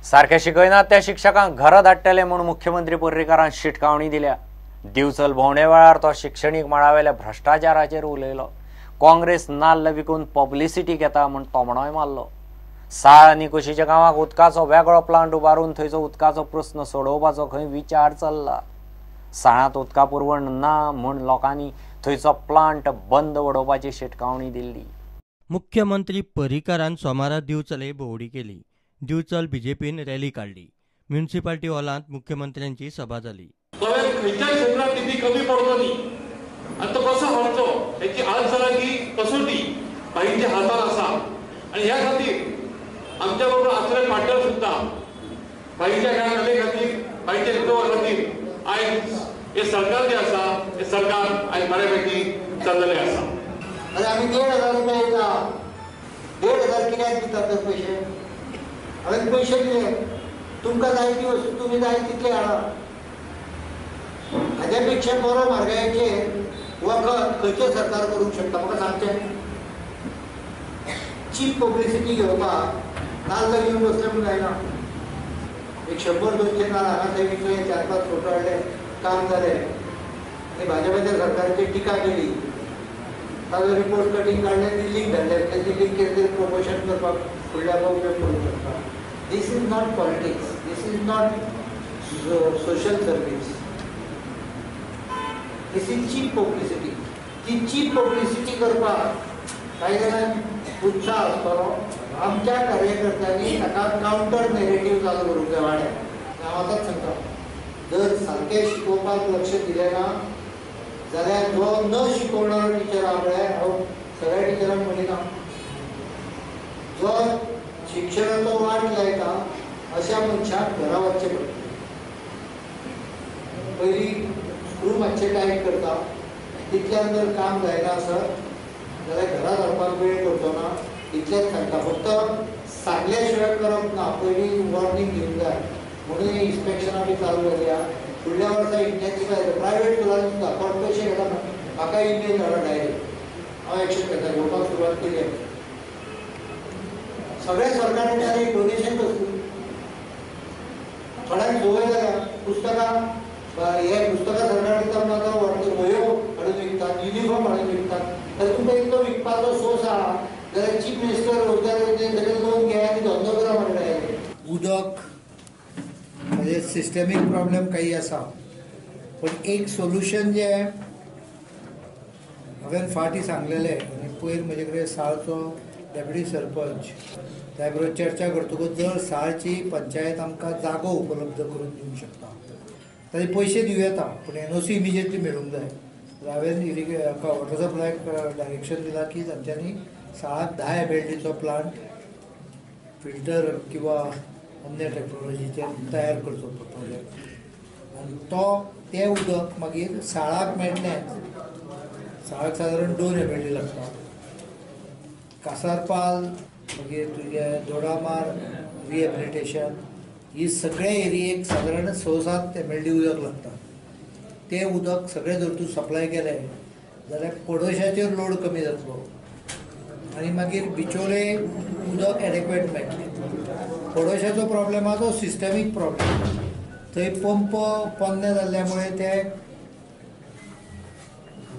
सारखे शिकयनात त्या शिक्षकांक घरा धाडटले म्हणून मुख्यमंत्री पर्रीकारान शिटकावणी दिल्या। दिवचल भोवणे वेळार तो शिक्षणीक मळावेल्या भ्रष्टाचाराचेर उलयलो। काँग्रेस नाल्ल विकून पब्लिसिटी घेता म्हूण तोमणोय मारलो। साळ आनी कुशीच्या गांवांत उदकाचो वेगळो प्लांट उबारून थंयचो उदकाचो प्रस्न सोडोवपाचो खंय विचार चल्ला। साळांत उदका पुरवण ना म्हूण लोकांनी थंयचो प्लांट बंद उडोवपाची शिटकावणी दिल्ली। मुख्यमंत्री पर्रीकारान सोमारा दिवचले भोवडी केली। दिवचल बीजेपीन रॅली काढली। म्युनिसिपालिटी हॉलांत मुख्यमंत्र्यांची सभा जाली। खंयच्याय क्षेत्रात निधी कमी पडतो न्ही आनी तो कसो हाडचो हेची आज जाल्यार की कसोटी बाईंच्या हातान आसा आनी ह्या खातीर आमच्या बरोबर आसले पार्टनर सुद्धा बाईंच्या घराले खातीर बाईंच्या हितोवा खातीर आयज हे सरकार जे आसा हे सरकार आयज बऱ्यापैकी चल्लेले आसा। अरे आम्ही 1,500 रुपये येता 1,500 कित्याक दितात तर पैसे हांवें पैसे दिले तुमकां जाय ती वस्तू तुमी जाय तितले हाडा। हाज्या पेक्षा बरो म्हारगायेचेर वखद खंयचें सरकार करूंक शकता म्हाका सांगचें। चीप पब्लिसिटी घेवपाक नाल्ल घेवन बसले म्हूण जायना। 100-200 नाल्ल हांगा थंय विकले 4-5 फोटो हाडले काम जालें आनी भाजपाच्या सरकारचेर टिका केली। ताजो रिपोर्ट कटींग काडले दिल्लीक धाडले दिल्लीक कितें प्रमोशन करपाक फुडल्या उपयोग करूंक शकता। This is not politics, this is not social service, this is cheap publicity. ती चीप पब्लिसिटी करपाक कांय जाणांक उत्साह आसतलो। आमच्या कार्यकर्त्यांनी ताका कावंटर नेरेटीव चालू करूंक जाय वाड्यार। हांव आतांच सांगता जर सारकें शिकोवपाक लक्ष दिलें ना जाल्यार जो न शिकवणारो टिचर आहा पळय हांव सगळ्या टिचरांक म्हणिना जो शिक्षणाचो वाट लायता अशा मनशाक घरा वचचें पडटा। पयलीं स्क्रू मातशें टायट करता तितल्यान जर काम जायना आसत जाल्यार घरा धाडपाक वेळ करचो ना इतलेंच सांगता। फक्त सांगल्या शिवाय करप ना पयलीं वॉर्निंग दिवंक जाय म्हणून ही इन्स्पेक्शनां बी चालू जाली आहा। फुडल्या वर्सा इंटेन्सिफाय प्रायवेट स्कुलांनी सुद्दां कोण पयशे घेता म्हाका ईमेल धाडा डायरेक्ट हांव एक्शन घेता घेवपाक सुरवात केली। सगळ्या सरकारांनी आनी डोनेशन कसली थोड्यांक संवय जाल्या पुस्तकां हे पुस्तकां सरकार दिता म्हूण आतां वह्यो हाडून विकतात युनिफॉर्म हाडून विकतात। तर तुमकां इतलो विकपाचो सोर्स आहा जाल्यार चीफ मिनिस्टर रोजगार सगळे लोन घे आनी धंदो करा म्हणटा। उदक म्हणजे सिस्टमीक प्रॉब्लेम काही आसा पण एक सोल्युशन जे हांवें फाटीं सांगलेलें आनी पयर म्हजे कडेन साळचो डेप्युटी सरपंच त्या बरोबर चर्चा करतकच जर साळची पंचायत आमकां जागो उपलब्ध करून दिवंक शकता ताजे पयशे दिवं येता पूण NOC इमिजिएटली मेळूंक जाय। हांवें वॉटर सप्लायक डायरेक्शन दिलां की तांच्यांनी साळाक 10 MLDचो प्लांट फिल्टर किंवा अन्य टॅक्नोलॉजीचेर तयार करचो प्रोजेक्ट आनी तें उदक मागीर साळाक मेळटलें। साळाक सादारण 2 MLD लागता। कासारपाल मागीर तुजे दोडामार रिहेबिलिटेशन ही सगळे एरियेक सादारण 6-7 MLD उदक लागता। तें उदक सगळें जर तूं सप्लाय केलें जाल्यार पडोश्याचेर लोड कमी जातलो आनी मागीर बिचोले उदक एडेक्वेट मेळटलें। पडोश्याचो प्रॉब्लेम आहा तो सिस्टमीक प्रॉब्लेम थंय पंप पोन्ने जाल्ल्यामुळे ते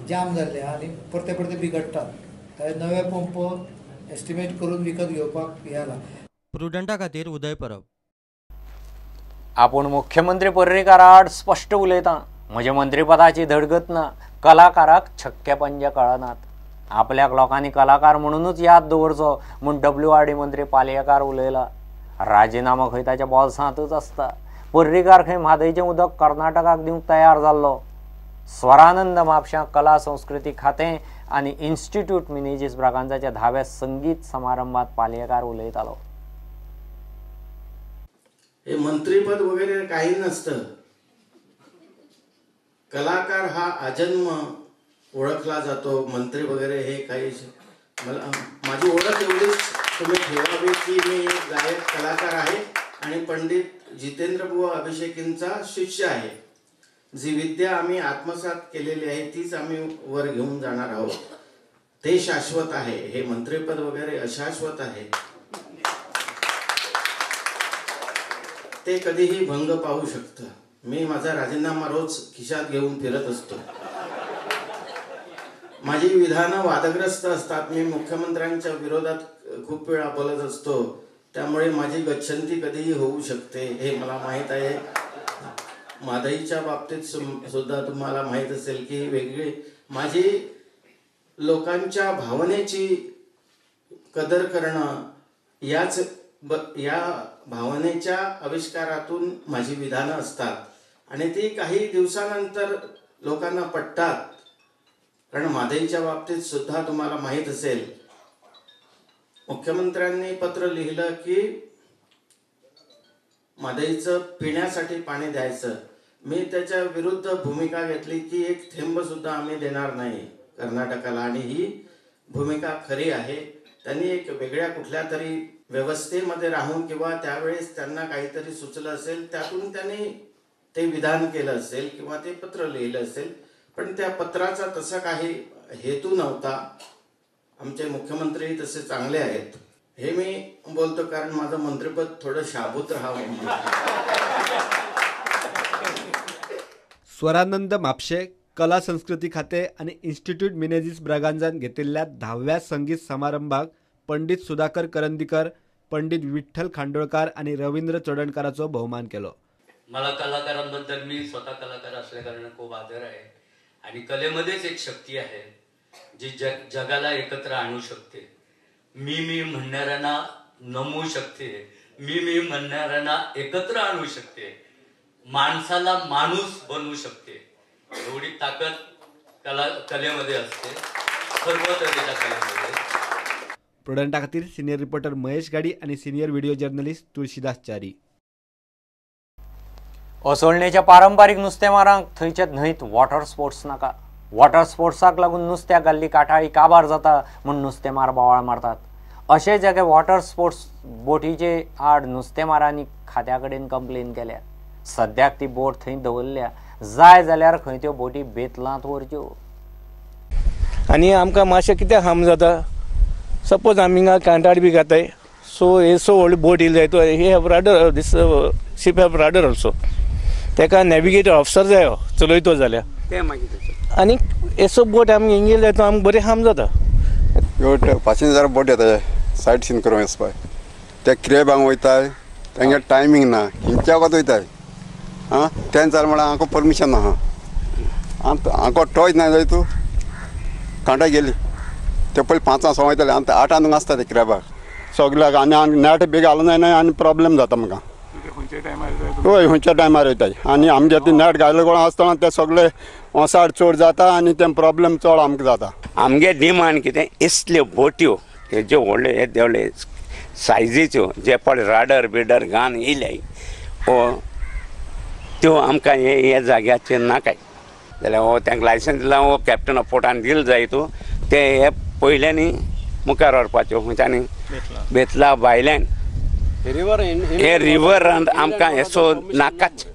जाम जाल्ले आनी परते परते बिगडटात। थंय नवे पंप एस्टिमेट करून विकत घेवपाक हे जाला। प्रुडंटा खातीर उदय परब आपूण मुख्यमंत्री पर्रीकार आड स्पश्ट उलयता म्हजे मंत्रीपदाची धडगत ना कलाकाराक छक्के पंजे कळनात। आपल्याक लोकांनी कलाकार म्हणूनच याद दवरचो म्हूण WRD मंत्री पालयेकार उलयला। राजिनामो खंय ताच्या बॉल्सांतच आसता। पर्रीकार खंय म्हादयचें उदक कर्नाटकाक दिवंक तयार जाल्लो। स्वरानंद म्हापशां कला संस्कृती खातें आनी इन्स्टिट्यूट मिनेजीस ब्रागांजाच्या 10व्या संगीत समारंभात पालयेकार उलयतालो। हे मंत्रीपद वगैरे काही नसतं। कलाकार हा आजन्म ओळखला जातो। मंत्री वगैरे हे काही मला माझी ओळख एवढीच तुम्ही ठेवावी की मी एक गायक कलाकार आहे आणि पंडित जितेंद्रबुवा अभिषेकींचा शिष्य आहे। जी विद्या आम्ही आत्मसात केलेली आहे तीच आम्ही वर घेऊन जाणार आहोत। ते शाश्वत आहे। हे मंत्रिपद वगैरे अशाश्वत आहे। ते कधीही भंग पाहू शकतं. मी माझा राजीनामा रोज खिशात घेऊन फिरत असतो. माझी विधानं वादग्रस्त असतात. मी मुख्यमंत्र्यांच्या विरोधात खूप वेळा बोलत असतो. त्यामुळे माझी गच्छंती कधीही होऊ शकते हे मला माहीत आहे. माधईच्या बाबतीत सुद्धा तुम्हाला माहीत असेल की वेगळी माझी लोकांच्या भावनेची कदर करणं या भावनेच्या आविष्कारातून माझी विधानं असतात आणि ती काही दिवसानंतर लोकांना पटतात. कारण माधईच्या बाबतीत सुद्धा तुम्हाला माहीत असेल, मुख्यमंत्र्यांनी पत्र लिहिलं की माधईचं पिण्यासाठी पाणी द्यायचं. मी त्याच्या विरुद्ध भूमिका घेतली की एक थेंब सुद्धा आम्ही देणार नाही कर्नाटकाला, आणि ही भूमिका खरी आहे. त्यांनी एक वेगळ्या कुठल्या तरी व्यवस्थेमध्ये राहून किंवा त्यावेळेस त्यांना काहीतरी सुचलं असेल, त्यातून त्यांनी ते विधान केलं असेल किंवा ते पत्र लिहिलं असेल. पण त्या पत्राचा तसा काही हेतू नव्हता. आमचे मुख्यमंत्री तसे चांगले आहेत हे मी बोलतो, कारण माझं मंत्रिपद थोडं शाबूत राहावं. स्वरानंद म्हापशे कला संस्कृती खाते आणि इन्स्टिट्यूट मिनेझिस ब्रगांजान घेतिल्ल्या 10व्या संगीत समारंभाक पंडित सुधाकर करंदीकर, पंडित विठ्ठल खांडोळकार आणि रवींद्र चोडणकरांचो बहुमान केलो. मला कलाकारांबद्दल, मी स्वतः कलाकार असल्या कारणाने खूप आदर आहे. आणि कलेमध्येच एक शक्ती आहे जी जगाला एकत्र आणू शकते. मी म्हणणाऱ्यांना नमवू शकते, मी म्हणणाऱ्यांना एकत्र आणू शकते, माणसाला माणूस बनवू शकते. एवढी ताकद कलेमध्ये असते, सर्व तऱ्हेच्या कलेमध्ये. प्रुडंटा खातीर सिनियर रिपोर्टर महेश गाडी आणि सिनियर व्हिडिओ जर्नलिस्ट तुळशीदास चारी. असोळणेच्या पारंपारीक नुस्तेमारांक थंयच्या न्हंयत वॉटर स्पोर्ट्स नाका. वॉटर स्पोर्ट्साक लागून नुस्त्या गाल्ली काटाळी काबार जाता म्हूण नुस्तेमार बोवाळ मारतात. अशे जागे वॉटर स्पोर्ट्स बोटीचे आड नुस्तेमारांनी खात्या कडेन कंप्लेन केल्या. सद्याक ती बोट थंय दवरल्या. जाय जाल्यार खंय त्यो बोटी बेतलांत व्हरच्यो. आनी आमकां मातशें कित्याक हार्म जाता, सपोज आमी हिंगा कांटाळ बी घाताय, सो हे सो व्हडली बोट येयली जाय, तो हे have rudder, this ship have rudder also. तेका नॅविगेटर ऑफिसर जाय चलयतो जाल्यार ते मागीर. आनी एसो बोट आमी हिंगा जाय तो आमकां बरें हार्म जाता. पॅसेंजर बोट येता सायट सीन करूंक वचपाक, ते क्रेबांक वयताय, तांगे टायमींग ना, हिंच्या वगत वयताय. तें जालें म्हळ्यार हांव परमिशन ना. हांव टॉयच ना जाय तूं कांटा गेली ते पयलीं 5 वयताले, आनी 8 आसता ते क्रेबाक सगल्याक. आनी नेट बी घालूं जायना आनी प्रॉब्लेम जाता म्हाका. हय, खंयच्या टायमार वयताय आनी आमचे ती नेट घायले कोण आसतना ते सगळे ओसाड चड जाता आनी ते प्रॉब्लेम चड आमकां जाता. आमगे डिमांड कितें, इसल्यो बोट्यो ज्यो व्हडल्यो येदव्यो सायजीच्यो जे पळय राडर बिडर घान येयल्याय त्यो आमकां हे जाग्याचेर नाकाय. जाल्यार हो तांकां लायसन्स दिला, हो कॅप्टन ऑफ पोर्टान दिले जाय तूं ते हे पयल्यांनी मुखार व्हरपाच्यो. खंयच्यानी बेतला भायल्यान हे रिवर आमकां हेसो नाकाच.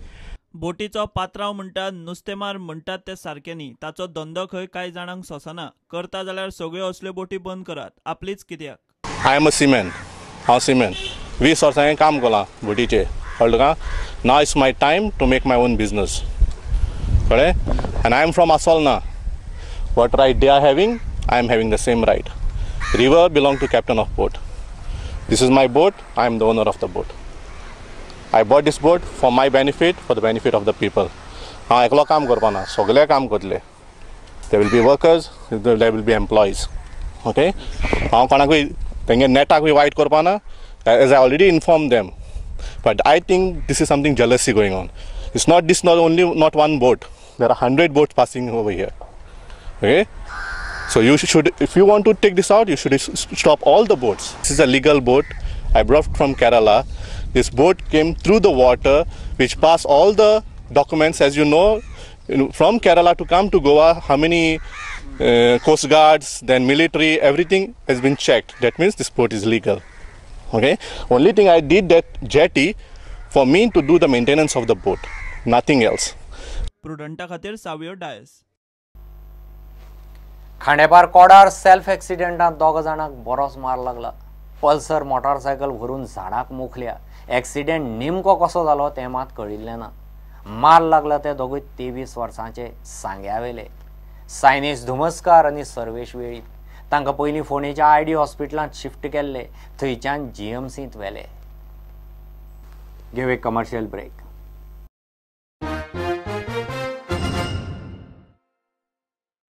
बोटीचो पात्रांव म्हणटात, नुस्तेमार म्हणटात ते सारके न्ही. ताचो धंदो खंय कांय जाणांक सोंसना. करता जाल्यार सगळ्यो असल्यो बोटी बंद करात. आपलीच कित्याक? I am a seaman. हांव सीमॅन 20 वर्सां काम केलां बोटीचेर. कळ्ळें तुका? नाव it's my time to make my own business. कळ्ळें? आनी I am from Assolna. What right they are having, I am having the same right. River belong to captain of port. This is my boat. I am the owner of the boat. I bought this boat for my benefit, for the benefit of the people. हांव एकलो काम करपाना, सगळे काम करतले. There will be workers, there will be employees. Okay? हांव कोणाकूय तेंगे नेटाकूय वायट करपाना, as I already informed them. But I think this is something jealousy going on. It's not only one boat. There are 100 boats passing over here. Okay? So you should, if you want to take this out, you should stop all the boats. This is a legal boat. I brought from Kerala. This boat came through the water, which passed all the documents. As you know, from Kerala to come to Goa, how many coast guards, then military, everything has been checked. That means this boat is legal. Okay. Only thing I did that jetty for me to do the maintenance of the boat. Nothing else. प्रुडंटा खातीर सावयो Dias. Khandepar Kodar self एक्सिडेंटात 2 जाणांक बरोच मार लागला. Pulsar motorcycle व्हरून झाडाक मुखल्या. Accident नेमको कसो जालो तें मात कळिल्लें ना. मार लागला ते दोगूय 23 वर्सांचे सांग्यावेले सायनेश धुमस्कार आनी सर्वेश वेळीप. तांकां पयलीं फोंडेच्या आयडी हॉस्पिटलांत शिफ्ट केल्ले, थंयच्यान GMCंत व्हेले. Give a commercial break.